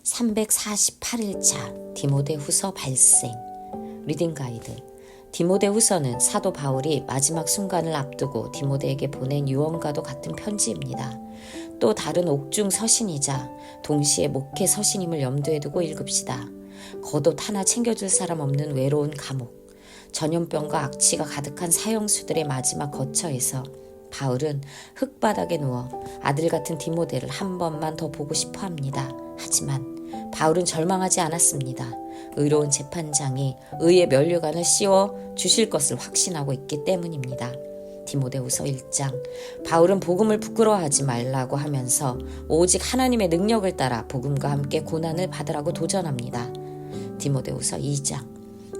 348일차 디모데후서 발생. 리딩 가이드. 디모데후서는 사도 바울이 마지막 순간을 앞두고 디모데에게 보낸 유언과도 같은 편지입니다. 또 다른 옥중 서신이자 동시에 목회 서신임을 염두에 두고 읽읍시다. 겉옷 하나 챙겨줄 사람 없는 외로운 감옥, 전염병과 악취가 가득한 사형수들의 마지막 거처에서 바울은 흙바닥에 누워 아들 같은 디모데를 한 번만 더 보고 싶어 합니다. 하지만 바울은 절망하지 않았습니다. 의로운 재판장이 의의 면류관을 씌워 주실 것을 확신하고 있기 때문입니다. 디모데후서 1장. 바울은 복음을 부끄러워하지 말라고 하면서 오직 하나님의 능력을 따라 복음과 함께 고난을 받으라고 도전합니다. 디모데후서 2장.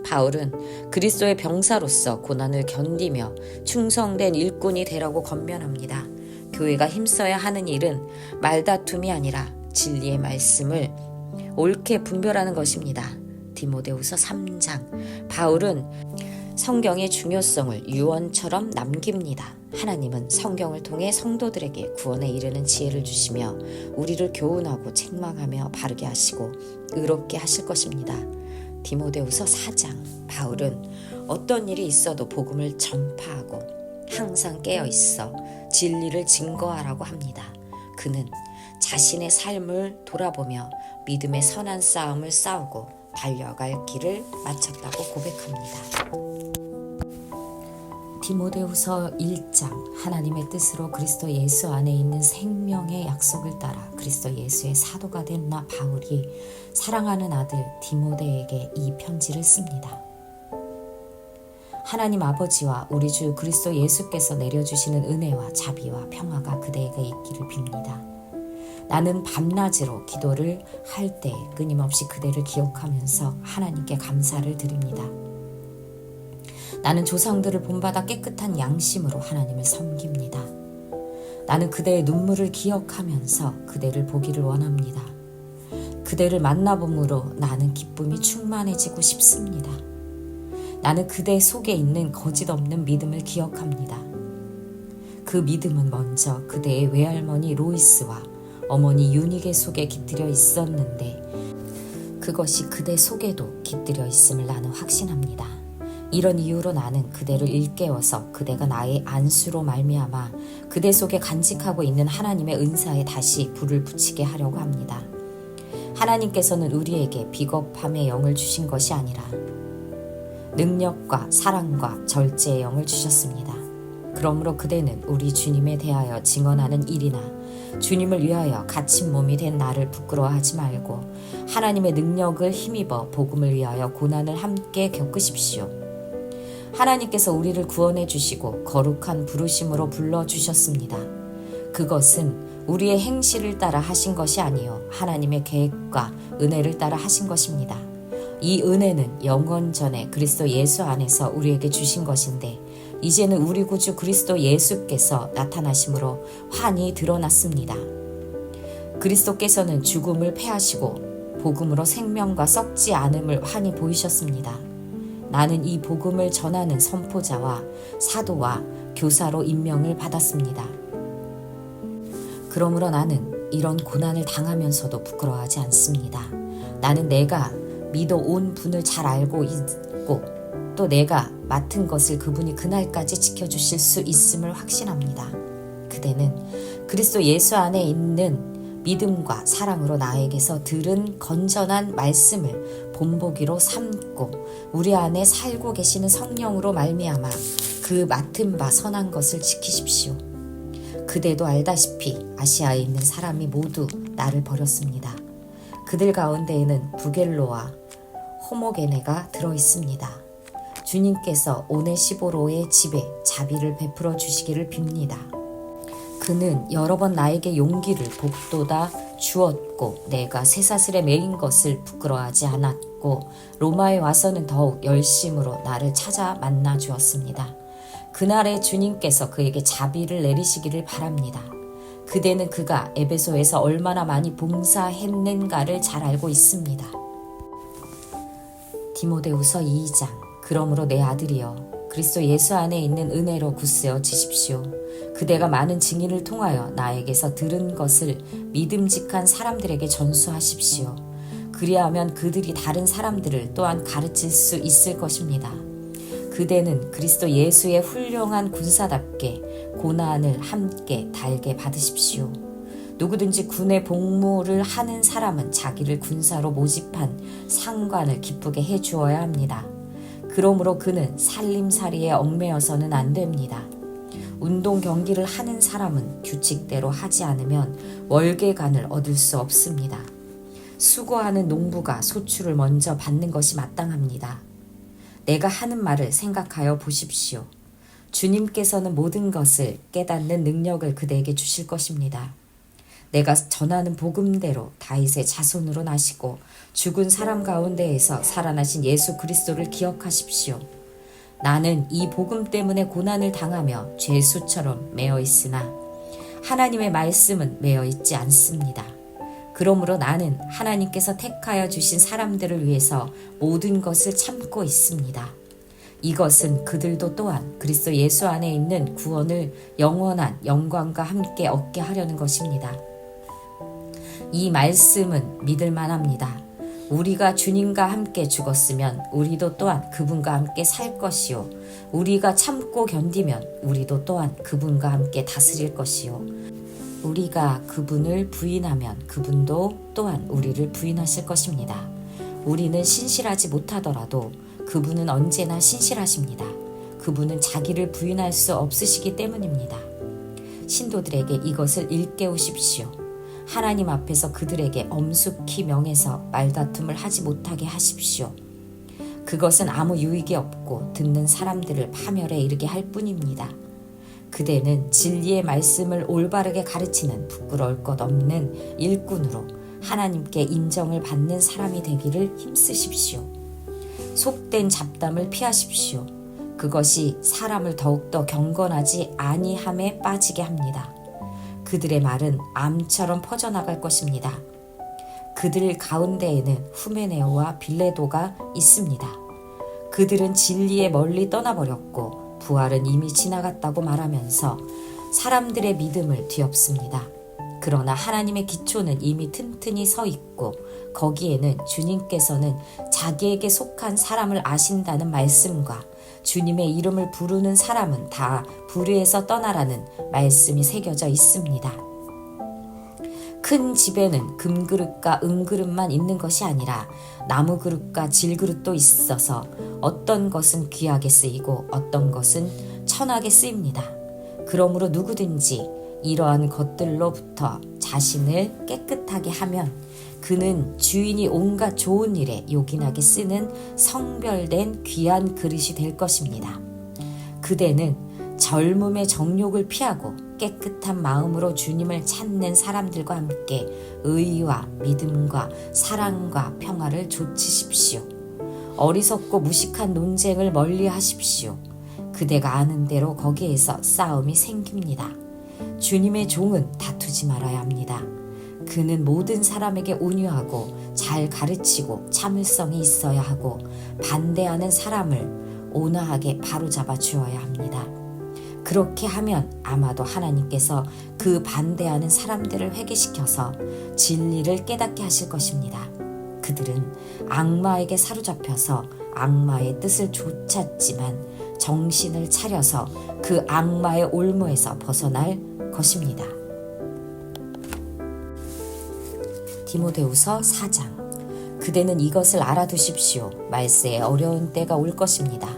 바울은 그리스도의 병사로서 고난을 견디며 충성된 일꾼이 되라고 권면합니다. 교회가 힘써야 하는 일은 말다툼이 아니라 진리의 말씀을 옳게 분별하는 것입니다. 디모데후서 3장. 바울은 성경의 중요성을 유언처럼 남깁니다. 하나님은 성경을 통해 성도들에게 구원에 이르는 지혜를 주시며 우리를 교훈하고 책망하며 바르게 하시고 의롭게 하실 것입니다. 디모데후서 4장. 바울은 어떤 일이 있어도 복음을 전파하고 항상 깨어있어 진리를 증거하라고 합니다. 그는 자신의 삶을 돌아보며 믿음의 선한 싸움을 싸우고 달려갈 길을 마쳤다고 고백합니다. 디모데후서 1장. 하나님의 뜻으로 그리스도 예수 안에 있는 생명의 약속을 따라 그리스도 예수의 사도가 된 나 바울이 사랑하는 아들 디모데에게 이 편지를 씁니다. 하나님 아버지와 우리 주 그리스도 예수께서 내려주시는 은혜와 자비와 평화가 그대에게 있기를 빕니다. 나는 밤낮으로 기도를 할 때 끊임없이 그대를 기억하면서 하나님께 감사를 드립니다. 나는 조상들을 본받아 깨끗한 양심으로 하나님을 섬깁니다. 나는 그대의 눈물을 기억하면서 그대를 보기를 원합니다. 그대를 만나봄으로 나는 기쁨이 충만해지고 싶습니다. 나는 그대 속에 있는 거짓 없는 믿음을 기억합니다. 그 믿음은 먼저 그대의 외할머니 로이스와 어머니 유니게 속에 깃들여 있었는데 그것이 그대 속에도 깃들여 있음을 나는 확신합니다. 이런 이유로 나는 그대를 일깨워서 그대가 나의 안수로 말미암아 그대 속에 간직하고 있는 하나님의 은사에 다시 불을 붙이게 하려고 합니다. 하나님께서는 우리에게 비겁함의 영을 주신 것이 아니라 능력과 사랑과 절제의 영을 주셨습니다. 그러므로 그대는 우리 주님에 대하여 증언하는 일이나 주님을 위하여 갇힌 몸이 된 나를 부끄러워하지 말고 하나님의 능력을 힘입어 복음을 위하여 고난을 함께 겪으십시오. 하나님께서 우리를 구원해 주시고 거룩한 부르심으로 불러주셨습니다. 그것은 우리의 행실을 따라 하신 것이 아니요 하나님의 계획과 은혜를 따라 하신 것입니다. 이 은혜는 영원 전에 그리스도 예수 안에서 우리에게 주신 것인데 이제는 우리 구주 그리스도 예수께서 나타나심으로 환히 드러났습니다. 그리스도께서는 죽음을 패하시고 복음으로 생명과 썩지 않음을 환히 보이셨습니다. 나는 이 복음을 전하는 선포자와 사도와 교사로 임명을 받았습니다. 그러므로 나는 이런 고난을 당하면서도 부끄러워하지 않습니다. 나는 내가 믿어 온 분을 잘 알고 있고 또 내가 맡은 것을 그분이 그날까지 지켜주실 수 있음을 확신합니다. 그대는 그리스도 예수 안에 있는 믿음과 사랑으로 나에게서 들은 건전한 말씀을 본보기로 삼고 우리 안에 살고 계시는 성령으로 말미암아 그 맡은 바 선한 것을 지키십시오. 그대도 알다시피 아시아에 있는 사람이 모두 나를 버렸습니다. 그들 가운데에는 부겔로와 호모게네가 들어있습니다. 주님께서 오네시보로의 집에 자비를 베풀어 주시기를 빕니다. 그는 여러 번 나에게 용기를 북돋아 주었고 내가 쇠사슬에 매인 것을 부끄러워하지 않았고 로마에 와서는 더욱 열심으로 나를 찾아 만나 주었습니다. 그날에 주님께서 그에게 자비를 내리시기를 바랍니다. 그대는 그가 에베소에서 얼마나 많이 봉사했는가를 잘 알고 있습니다. 디모데후서 2장. 그러므로 내 아들이여 그리스도 예수 안에 있는 은혜로 굳세어 지십시오. 그대가 많은 증인을 통하여 나에게서 들은 것을 믿음직한 사람들에게 전수하십시오. 그리하면 그들이 다른 사람들을 또한 가르칠 수 있을 것입니다. 그대는 그리스도 예수의 훌륭한 군사답게 고난을 함께 달게 받으십시오. 누구든지 군의 복무를 하는 사람은 자기를 군사로 모집한 상관을 기쁘게 해주어야 합니다. 그러므로 그는 살림살이에 얽매여서는 안 됩니다. 운동 경기를 하는 사람은 규칙대로 하지 않으면 월계관을 얻을 수 없습니다. 수고하는 농부가 소출을 먼저 받는 것이 마땅합니다. 내가 하는 말을 생각하여 보십시오. 주님께서는 모든 것을 깨닫는 능력을 그대에게 주실 것입니다. 내가 전하는 복음대로 다윗의 자손으로 나시고 죽은 사람 가운데에서 살아나신 예수 그리스도를 기억하십시오. 나는 이 복음 때문에 고난을 당하며 죄수처럼 매어 있으나 하나님의 말씀은 매어 있지 않습니다. 그러므로 나는 하나님께서 택하여 주신 사람들을 위해서 모든 것을 참고 있습니다. 이것은 그들도 또한 그리스도 예수 안에 있는 구원을 영원한 영광과 함께 얻게 하려는 것입니다. 이 말씀은 믿을만합니다. 우리가 주님과 함께 죽었으면 우리도 또한 그분과 함께 살 것이요. 우리가 참고 견디면 우리도 또한 그분과 함께 다스릴 것이요. 우리가 그분을 부인하면 그분도 또한 우리를 부인하실 것입니다. 우리는 신실하지 못하더라도 그분은 언제나 신실하십니다. 그분은 자기를 부인할 수 없으시기 때문입니다. 신도들에게 이것을 일깨우십시오. 하나님 앞에서 그들에게 엄숙히 명해서 말다툼을 하지 못하게 하십시오. 그것은 아무 유익이 없고 듣는 사람들을 파멸에 이르게 할 뿐입니다. 그대는 진리의 말씀을 올바르게 가르치는 부끄러울 것 없는 일꾼으로 하나님께 인정을 받는 사람이 되기를 힘쓰십시오. 속된 잡담을 피하십시오. 그것이 사람을 더욱더 경건하지 아니함에 빠지게 합니다. 그들의 말은 암처럼 퍼져나갈 것입니다. 그들 가운데에는 후메네오와 빌레도가 있습니다. 그들은 진리에 멀리 떠나버렸고 부활은 이미 지나갔다고 말하면서 사람들의 믿음을 뒤엎습니다. 그러나 하나님의 기초는 이미 튼튼히 서 있고 거기에는 주님께서는 자기에게 속한 사람을 아신다는 말씀과 주님의 이름을 부르는 사람은 다 불의에서 떠나라는 말씀이 새겨져 있습니다. 큰 집에는 금그릇과 은그릇만 있는 것이 아니라 나무그릇과 질그릇도 있어서 어떤 것은 귀하게 쓰이고 어떤 것은 천하게 쓰입니다. 그러므로 누구든지 이러한 것들로부터 자신을 깨끗하게 하면 그는 주인이 온갖 좋은 일에 요긴하게 쓰는 성별된 귀한 그릇이 될 것입니다. 그대는 젊음의 정욕을 피하고 깨끗한 마음으로 주님을 찾는 사람들과 함께 의와 믿음과 사랑과 평화를 좇으십시오. 어리석고 무식한 논쟁을 멀리 하십시오. 그대가 아는 대로 거기에서 싸움이 생깁니다. 주님의 종은 다투지 말아야 합니다. 그는 모든 사람에게 온유하고 잘 가르치고 참을성이 있어야 하고 반대하는 사람을 온화하게 바로잡아 주어야 합니다. 그렇게 하면 아마도 하나님께서 그 반대하는 사람들을 회개시켜서 진리를 깨닫게 하실 것입니다. 그들은 악마에게 사로잡혀서 악마의 뜻을 좇았지만 정신을 차려서 그 악마의 올무에서 벗어날 것입니다. 디모데후서 4장. 그대는 이것을 알아두십시오. 말세에 어려운 때가 올 것입니다.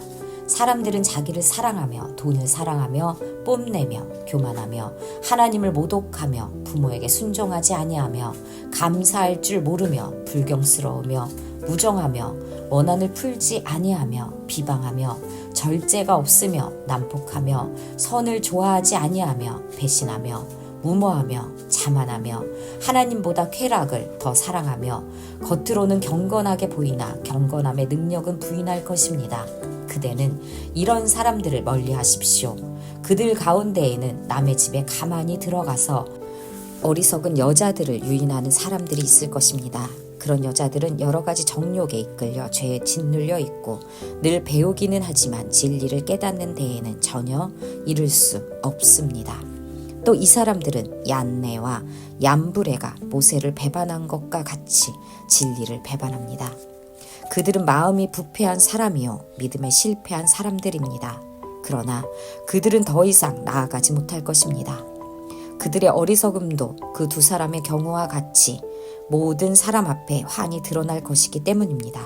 사람들은 자기를 사랑하며 돈을 사랑하며 뽐내며 교만하며 하나님을 모독하며 부모에게 순종하지 아니하며 감사할 줄 모르며 불경스러우며 무정하며 원한을 풀지 아니하며 비방하며 절제가 없으며 난폭하며 선을 좋아하지 아니하며 배신하며 무모하며 자만하며 하나님보다 쾌락을 더 사랑하며 겉으로는 경건하게 보이나 경건함의 능력은 부인할 것입니다. 그대는 이런 사람들을 멀리 하십시오. 그들 가운데에는 남의 집에 가만히 들어가서 어리석은 여자들을 유인하는 사람들이 있을 것입니다. 그런 여자들은 여러 가지 정욕에 이끌려 죄에 짓눌려 있고 늘 배우기는 하지만 진리를 깨닫는 데에는 전혀 이를 수 없습니다. 또 이 사람들은 얀네와 얀브레가 모세를 배반한 것과 같이 진리를 배반합니다. 그들은 마음이 부패한 사람이요 믿음에 실패한 사람들입니다. 그러나 그들은 더 이상 나아가지 못할 것입니다. 그들의 어리석음도 그 두 사람의 경우와 같이 모든 사람 앞에 환히 드러날 것이기 때문입니다.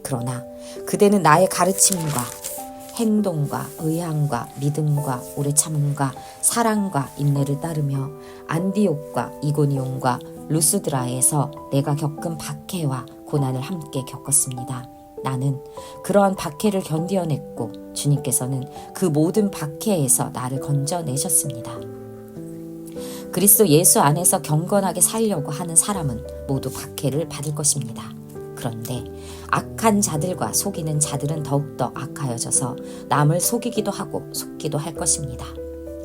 그러나 그대는 나의 가르침과 행동과 의향과 믿음과 오래 참음과 사랑과 인내를 따르며 안디옥과 이고니온과 루스드라에서 내가 겪은 박해와 고난을 함께 겪었습니다. 나는 그러한 박해를 견디어냈고 주님께서는 그 모든 박해에서 나를 건져내셨습니다. 그리스도 예수 안에서 경건하게 살려고 하는 사람은 모두 박해를 받을 것입니다. 그런데 악한 자들과 속이는 자들은 더욱더 악하여져서 남을 속이기도 하고 속기도 할 것입니다.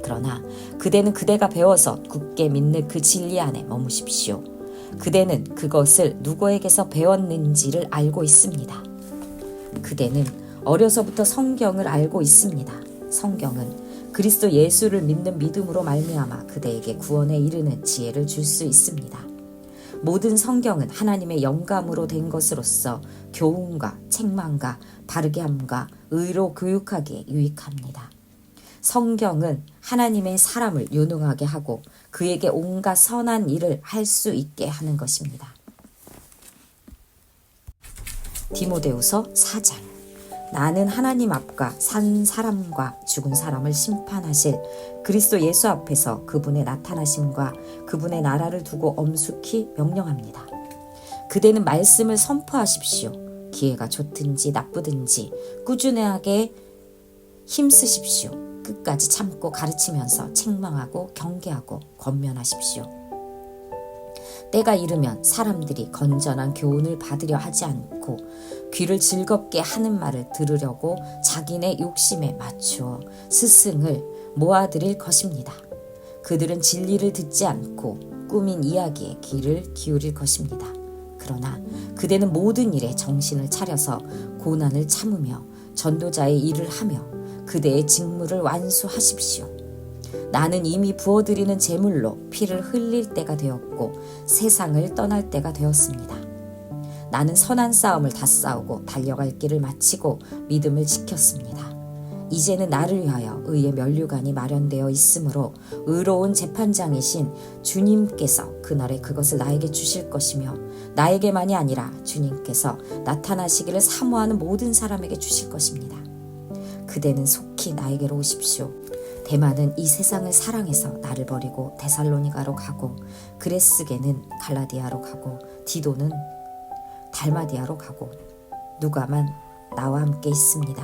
그러나 그대는 그대가 배워서 굳게 믿는 그 진리 안에 머무십시오. 그대는 그것을 누구에게서 배웠는지를 알고 있습니다. 그대는 어려서부터 성경을 알고 있습니다. 성경은 그리스도 예수를 믿는 믿음으로 말미암아 그대에게 구원에 이르는 지혜를 줄 수 있습니다. 모든 성경은 하나님의 영감으로 된 것으로서 교훈과 책망과 바르게 함과 의로 교육하기에 유익합니다. 성경은 하나님의 사람을 유능하게 하고 그에게 온갖 선한 일을 할 수 있게 하는 것입니다. 디모데후서 4장. 나는 하나님 앞과 산 사람과 죽은 사람을 심판하실 그리스도 예수 앞에서 그분의 나타나심과 그분의 나라를 두고 엄숙히 명령합니다. 그대는 말씀을 선포하십시오. 기회가 좋든지 나쁘든지 꾸준하게 힘쓰십시오. 끝까지 참고 가르치면서 책망하고 경계하고 권면하십시오. 때가 이르면 사람들이 건전한 교훈을 받으려 하지 않고 귀를 즐겁게 하는 말을 들으려고 자기네 욕심에 맞추어 스승을 모아들일 것입니다. 그들은 진리를 듣지 않고 꾸민 이야기에 귀를 기울일 것입니다. 그러나 그대는 모든 일에 정신을 차려서 고난을 참으며 전도자의 일을 하며 그대의 직무를 완수하십시오. 나는 이미 부어드리는 제물로 피를 흘릴 때가 되었고 세상을 떠날 때가 되었습니다. 나는 선한 싸움을 다 싸우고 달려갈 길을 마치고 믿음을 지켰습니다. 이제는 나를 위하여 의의 면류관이 마련되어 있으므로 의로운 재판장이신 주님께서 그날에 그것을 나에게 주실 것이며 나에게만이 아니라 주님께서 나타나시기를 사모하는 모든 사람에게 주실 것입니다. 그대는 속히 나에게로 오십시오. 데마는 이 세상을 사랑해서 나를 버리고 데살로니가로 가고 그레스게는 갈라디아로 가고 디도는 달마디아로 가고 누가만 나와 함께 있습니다.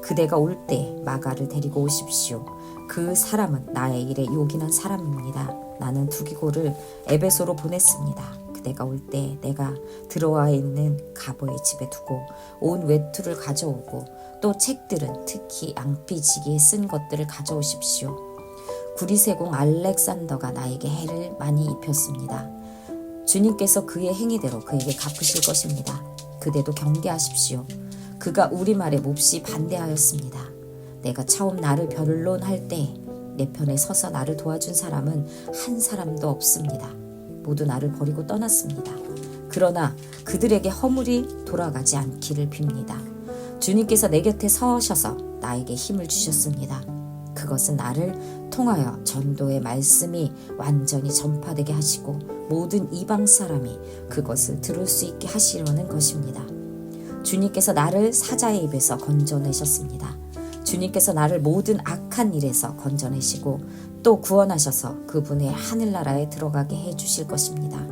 그대가 올 때 마가를 데리고 오십시오. 그 사람은 나의 일에 요긴한 사람입니다. 나는 두기고를 에베소로 보냈습니다. 그대가 올 때 내가 들어와 있는 가보의 집에 두고 온 외투를 가져오고 또 책들은 특히 양피지기에 쓴 것들을 가져오십시오. 구리세공 알렉산더가 나에게 해를 많이 입혔습니다. 주님께서 그의 행위대로 그에게 갚으실 것입니다. 그대도 경계하십시오. 그가 우리말에 몹시 반대하였습니다. 내가 처음 나를 변론할 때 내 편에 서서 나를 도와준 사람은 한 사람도 없습니다. 모두 나를 버리고 떠났습니다. 그러나 그들에게 허물이 돌아가지 않기를 빕니다. 주님께서 내 곁에 서셔서 나에게 힘을 주셨습니다. 그것은 나를 통하여 전도의 말씀이 완전히 전파되게 하시고 모든 이방 사람이 그것을 들을 수 있게 하시려는 것입니다. 주님께서 나를 사자의 입에서 건져내셨습니다. 주님께서 나를 모든 악한 일에서 건져내시고 또 구원하셔서 그분의 하늘나라에 들어가게 해주실 것입니다.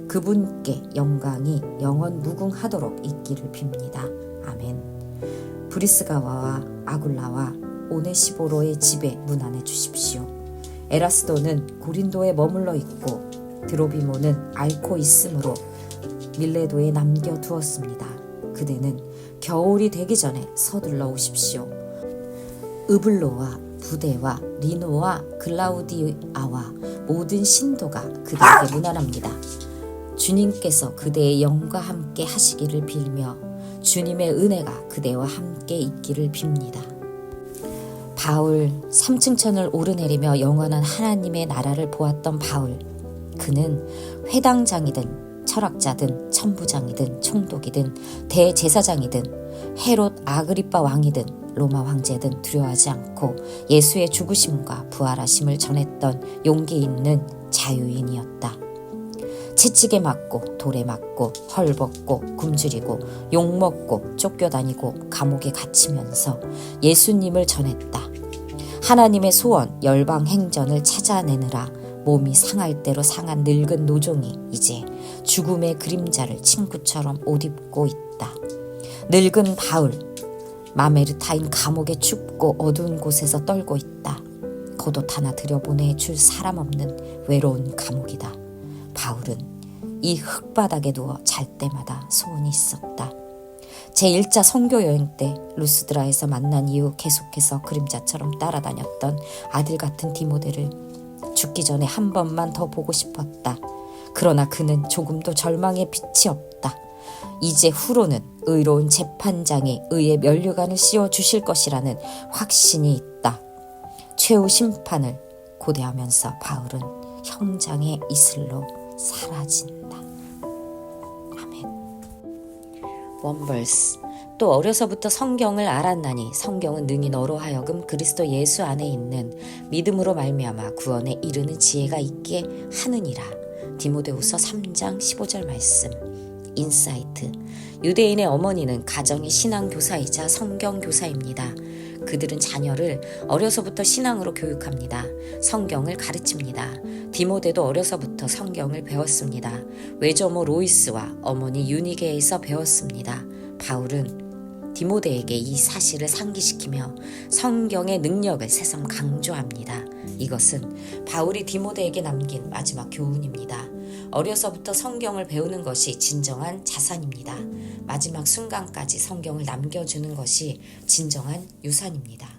그분께 영광이 영원 무궁하도록 있기를 빕니다. 아멘. 브리스가와와 아굴라와 오네시보로의 집에 문안해 주십시오. 에라스도는 고린도에 머물러 있고 드로비모는 앓고 있으므로 밀레도에 남겨두었습니다. 그대는 겨울이 되기 전에 서둘러 오십시오. 으블로와 부데와 리노와 글라우디아와 모든 신도가 그대에게 문안합니다. 주님께서 그대의 영과 함께 하시기를 빌며 주님의 은혜가 그대와 함께 있기를 빕니다. 바울, 삼층천을 오르내리며 영원한 하나님의 나라를 보았던 바울. 그는 회당장이든 철학자든 천부장이든 총독이든 대제사장이든 헤롯 아그리빠 왕이든 로마 황제든 두려워하지 않고 예수의 죽으심과 부활하심을 전했던 용기 있는 자유인이었다. 채찍에 맞고 돌에 맞고 헐벗고 굶주리고 욕먹고 쫓겨다니고 감옥에 갇히면서 예수님을 전했다. 하나님의 소원 열방 행전을 찾아내느라 몸이 상할 대로 상한 늙은 노종이 이제 죽음의 그림자를 친구처럼 옷 입고 있다. 늙은 바울, 마메르타인 감옥의 춥고 어두운 곳에서 떨고 있다. 겉옷 하나 들여보내줄 사람 없는 외로운 감옥이다. 바울은 이 흙바닥에 누워 잘 때마다 소원이 있었다. 제1차 선교 여행 때 루스드라에서 만난 이후 계속해서 그림자처럼 따라다녔던 아들 같은 디모데를 죽기 전에 한 번만 더 보고 싶었다. 그러나 그는 조금도 절망의 빛이 없다. 이제 후로는 의로운 재판장이 의의 면류관을 씌워주실 것이라는 확신이 있다. 최후 심판을 고대하면서 바울은 형장의 이슬로 사라진다. 아멘. 원벌스. 또 어려서부터 성경을 알았나니 성경은 능히 너로 하여금 그리스도 예수 안에 있는 믿음으로 말미암아 구원에 이르는 지혜가 있게 하느니라. 디모데후서 3장 15절 말씀. 인사이트. 유대인의 어머니는 가정의 신앙교사이자 성경교사입니다. 그들은 자녀를 어려서부터 신앙으로 교육합니다. 성경을 가르칩니다. 디모데도 어려서부터 성경을 배웠습니다. 외조모 로이스와 어머니 유니게에서 배웠습니다. 바울은 디모데에게 이 사실을 상기시키며 성경의 능력을 새삼 강조합니다. 이것은 바울이 디모데에게 남긴 마지막 교훈입니다. 어려서부터 성경을 배우는 것이 진정한 자산입니다. 마지막 순간까지 성경을 남겨주는 것이 진정한 유산입니다.